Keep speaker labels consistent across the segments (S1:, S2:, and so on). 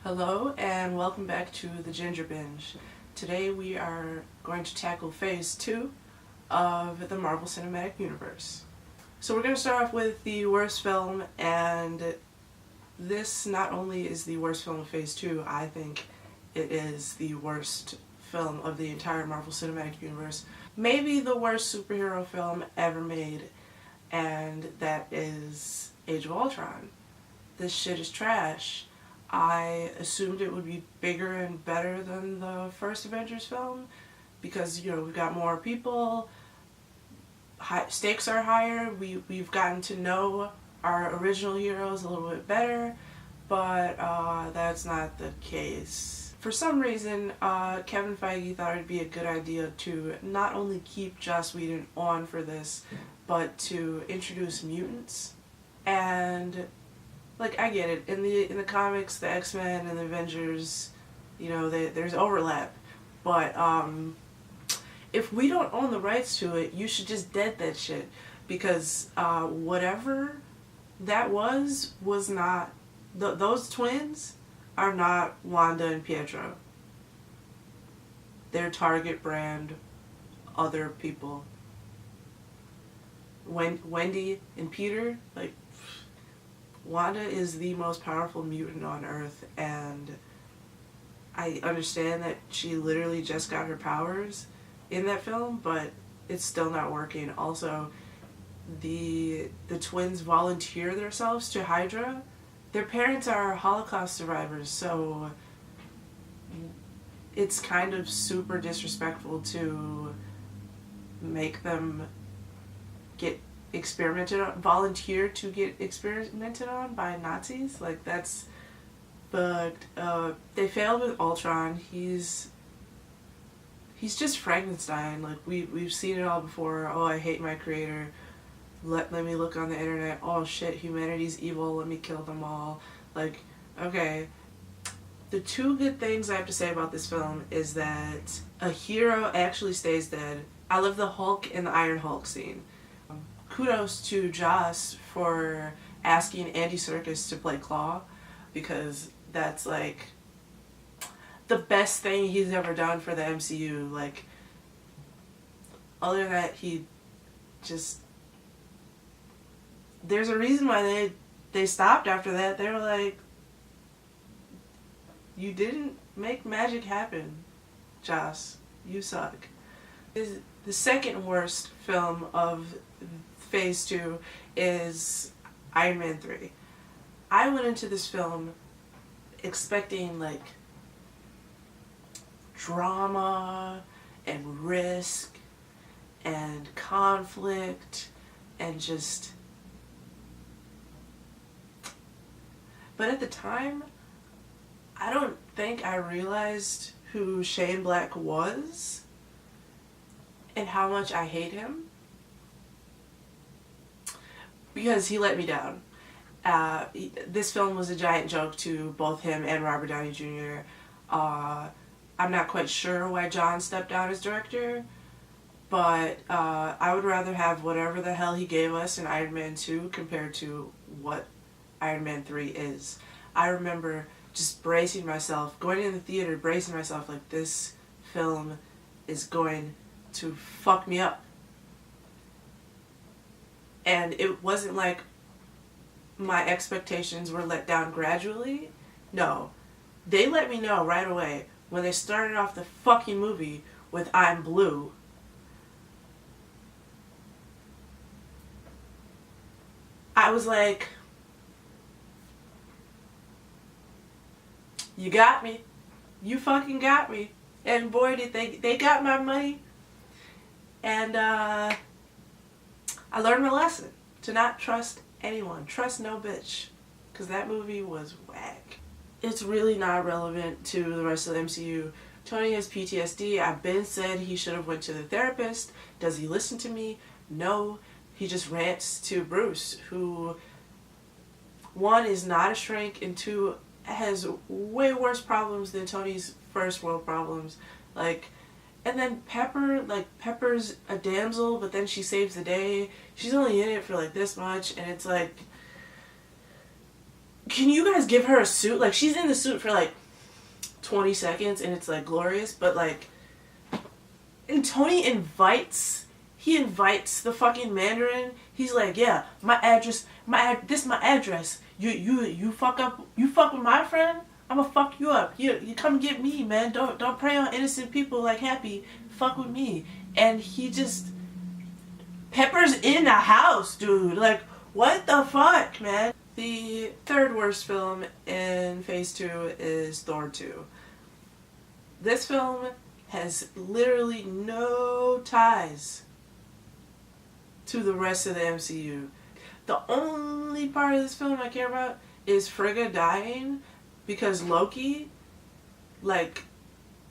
S1: Hello and welcome back to the Ginger Binge. Today we are going to tackle Phase 2 of the Marvel Cinematic Universe. So we're going to start off with the worst film, and this not only is the worst film of Phase 2, I think it is the worst film of the entire Marvel Cinematic Universe. Maybe the worst superhero film ever made, and that is Age of Ultron. This shit is trash. I assumed it would be bigger and better than the first Avengers film because, we've got more people, stakes are higher, we've gotten to know our original heroes a little bit better, but that's not the case. For some reason, Kevin Feige thought it'd be a good idea to not only keep Joss Whedon on for this, but to introduce mutants. And I get it. In the comics, the X-Men and the Avengers, there's overlap. But if we don't own the rights to it, you should just dead that shit. Because whatever that was not... those twins are not Wanda and Pietro. They're Target brand other people. Wendy and Peter, Wanda is the most powerful mutant on Earth, and I understand that she literally just got her powers in that film, but it's still not working. Also, the twins volunteer themselves to Hydra. Their parents are Holocaust survivors, so it's kind of super disrespectful to make them get experimented on, volunteer to get experimented on by Nazis. That's fucked up. They failed with Ultron. He's just Frankenstein. We've seen it all before. Oh, I hate my creator. Let me look on the internet. Oh shit, humanity's evil. Let me kill them all. Okay. The two good things I have to say about this film is that a hero actually stays dead. I love the Hulk and the Iron Hulk scene. Kudos to Joss for asking Andy Serkis to play Claw, because that's the best thing he's ever done for the MCU. Other than that, he just... There's a reason why they stopped after that. They were like, you didn't make magic happen, Joss. You suck. The second worst film of Phase 2 is Iron Man 3. I went into this film expecting drama and risk and conflict and just... But at the time, I don't think I realized who Shane Black was and how much I hate him, because he let me down. This film was a giant joke to both him and Robert Downey Jr. I'm not quite sure why John stepped down as director, but I would rather have whatever the hell he gave us in Iron Man 2 compared to what Iron Man 3 is. I remember just bracing myself, going in the theater, bracing myself this film is going to fuck me up. And it wasn't like my expectations were let down gradually. No. They let me know right away when they started off the fucking movie with I'm Blue. I was like, you got me. You fucking got me. And boy, did they got my money. And I learned my lesson. To not trust anyone. Trust no bitch. Because that movie was whack. It's really not relevant to the rest of the MCU. Tony has PTSD. I've been said he should have went to the therapist. Does he listen to me? No. He just rants to Bruce, who, one, is not a shrink, and two, has way worse problems than Tony's first world problems. And then Pepper's a damsel, but then she saves the day. She's only in it for this much, and it's can you guys give her a suit? Like, she's in the suit for like 20 seconds and it's like glorious, but like, and Tony invites the fucking Mandarin. He's like, yeah, my address, this my address. You fuck with my friend, I'ma fuck you up. You come get me, man. Don't prey on innocent people like Happy. Fuck with me. And he just Pepper's in the house, dude. Like, what the fuck, man? The third worst film in Phase 2 is Thor 2. This film has literally no ties to the rest of the MCU. The only part of this film I care about is Frigga dying because Loki, like,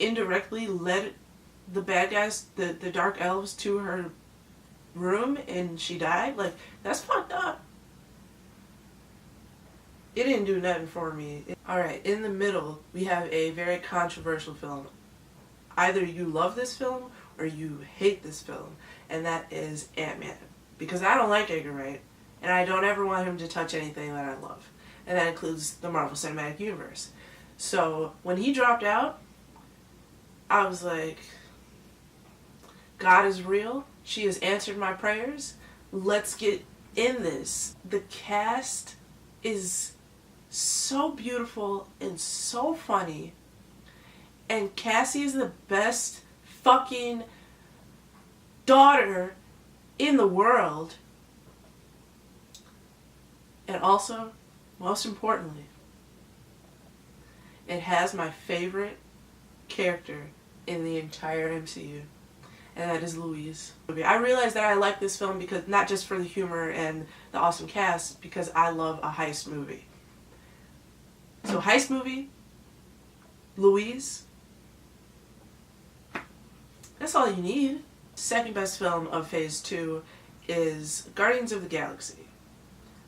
S1: indirectly led the bad guys, the Dark Elves, to her room and she died. Like, that's fucked up. It didn't do nothing for me. Alright, in the middle, we have a very controversial film. Either you love this film or you hate this film, and that is Ant-Man. Because I don't like Edgar Wright, and I don't ever want him to touch anything that I love. And that includes the Marvel Cinematic Universe. So, when he dropped out, I was like, God is real. She has answered my prayers. Let's get in this. The cast is so beautiful and so funny. And Cassie is the best fucking daughter in the world. And also, most importantly, it has my favorite character in the entire MCU. And that is Louise. I realized that I like this film because not just for the humor and the awesome cast, because I love a heist movie. So heist movie, Louise, that's all you need. Second best film of Phase 2 is Guardians of the Galaxy.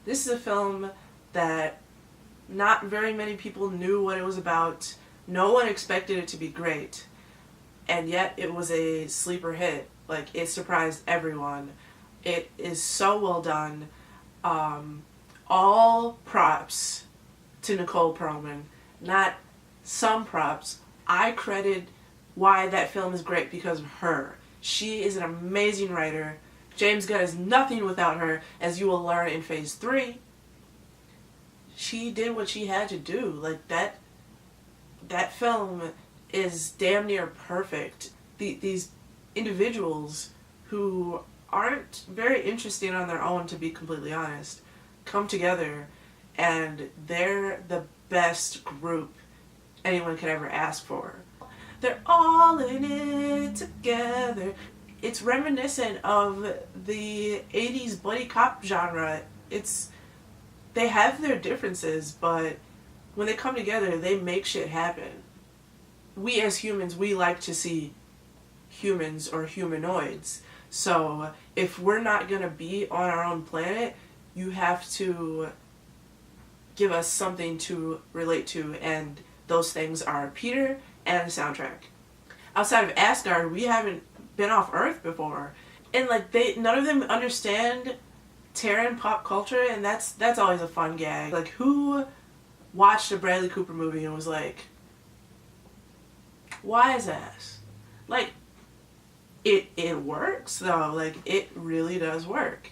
S1: This is a film that not very many people knew what it was about. No one expected it to be great. And yet it was a sleeper hit. Like, it surprised everyone. It is so well done. All props to Nicole Perlman. Not some props. I credit why that film is great because of her. She is an amazing writer. James Gunn is nothing without her, as you will learn in Phase 3. She did what she had to do. Like, that film is damn near perfect. These individuals who aren't very interesting on their own, to be completely honest, come together and they're the best group anyone could ever ask for. They're all in it together. It's reminiscent of the 80s buddy cop genre. They have their differences, but when they come together, they make shit happen. We as humans, we like to see humans or humanoids. So if we're not going to be on our own planet, you have to give us something to relate to, and those things are Peter and the soundtrack. Outside of Asgard, we haven't been off Earth before. And like, none of them understand Terran pop culture, and that's always a fun gag. Like, who watched a Bradley Cooper movie and was like, why is that? Like, it works though. Like, it really does work.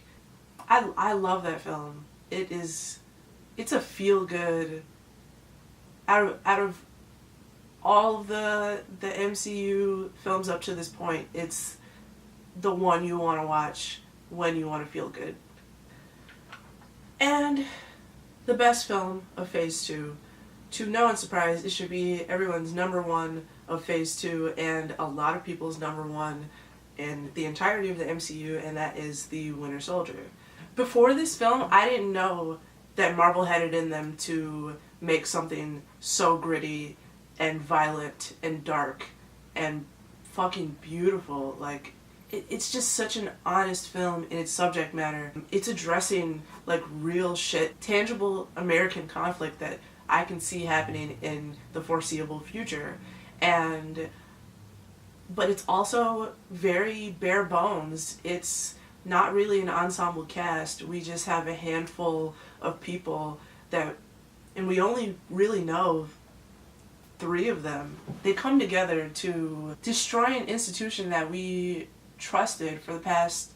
S1: I love that film. It's a feel good. Out of all of the MCU films up to this point, it's the one you want to watch when you want to feel good. And the best film of Phase 2, to no one's surprise, it should be everyone's number one of Phase 2 and a lot of people's number one in the entirety of the MCU, and that is The Winter Soldier. Before this film, I didn't know that Marvel had it in them to make something so gritty and violent and dark and fucking beautiful. Like, it's just such an honest film in its subject matter. It's addressing, like, real shit, tangible American conflict that I can see happening in the foreseeable future. But it's also very bare bones. It's not really an ensemble cast. We just have a handful of people that and we only really know 3 of them. They come together to destroy an institution that we trusted for the past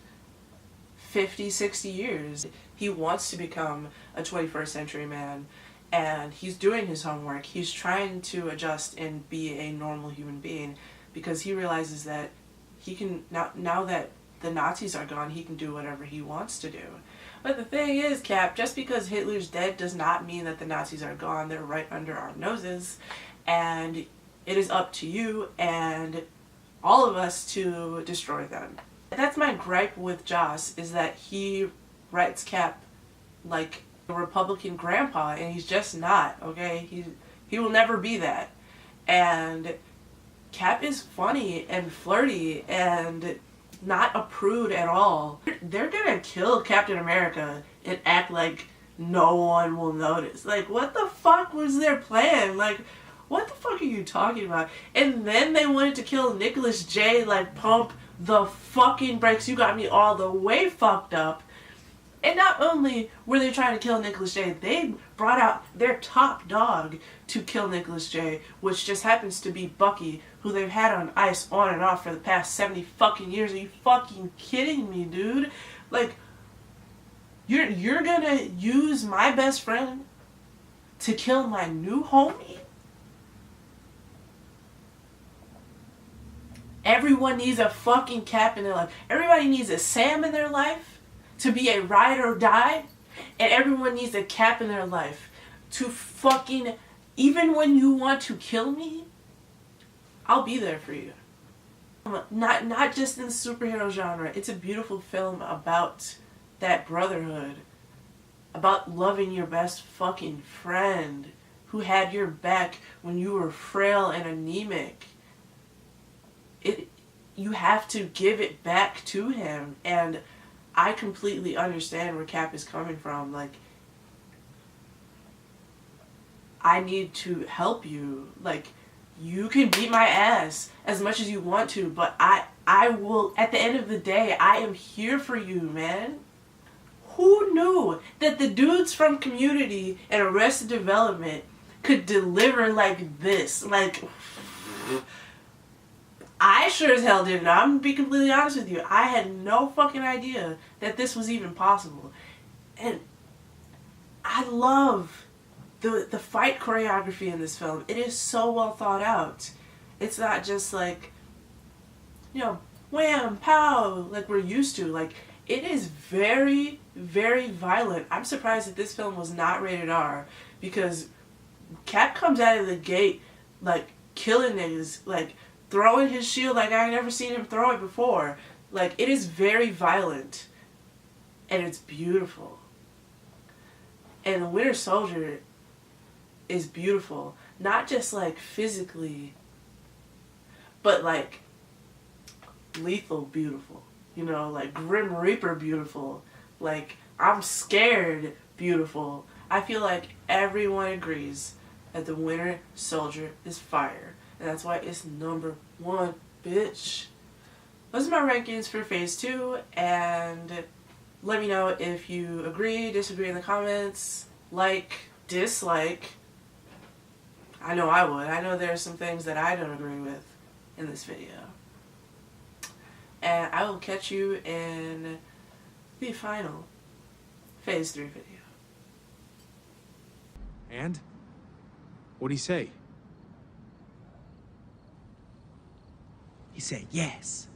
S1: 50, 60 years. He wants to become a 21st century man, and he's doing his homework. He's trying to adjust and be a normal human being because he realizes that he can, now that the Nazis are gone, he can do whatever he wants to do. But the thing is, Cap, just because Hitler's dead does not mean that the Nazis are gone. They're right under our noses, and it is up to you and all of us to destroy them. That's my gripe with Joss, is that he writes Cap like a Republican grandpa, and he's just not, okay? He will never be that. And Cap is funny and flirty and not a prude at all. They're gonna kill Captain America and act like no one will notice. Like, what the fuck was their plan? Like, what the fuck are you talking about? And then they wanted to kill Nicholas J. Like, pump the fucking brakes. You got me all the way fucked up. And not only were they trying to kill Nicholas J., they brought out their top dog to kill Nicholas J., which just happens to be Bucky, who they've had on ice on and off for the past 70 fucking years. Are you fucking kidding me, dude? Like, you're gonna use my best friend to kill my new homie? Everyone needs a fucking Cap in their life. Everybody needs a Sam in their life to be a ride or die. And everyone needs a Cap in their life to fucking, even when you want to kill me, I'll be there for you. Not just in the superhero genre. It's a beautiful film about that brotherhood. About loving your best fucking friend who had your back when you were frail and anemic. You have to give it back to him, and I completely understand where Cap is coming from. Like, I need to help you. Like, you can beat my ass as much as you want to, but I will, at the end of the day, I am here for you, man. Who knew that the dudes from Community and Arrested Development could deliver like this? Like, I sure as hell didn't. I'm gonna be completely honest with you. I had no fucking idea that this was even possible. And I love the fight choreography in this film. It is so well thought out. It's not just like, you know, wham, pow, like we're used to. Like, it is very, very violent. I'm surprised that this film was not rated R, because Cap comes out of the gate, like, killing niggas, like, throwing his shield like I ain't never seen him throw it before. Like, it is very violent. And it's beautiful. And the Winter Soldier is beautiful. Not just, like, physically, but, like, lethal beautiful. You know, like, Grim Reaper beautiful. Like, I'm scared beautiful. I feel like everyone agrees that the Winter Soldier is fire. And that's why it's #1, bitch. Those are my rankings for Phase 2, and let me know if you agree, disagree in the comments, like, dislike. I know I would. I know there are some things that I don't agree with in this video. And I will catch you in the final Phase 3 video.
S2: And? What'd he say?
S3: He said yes.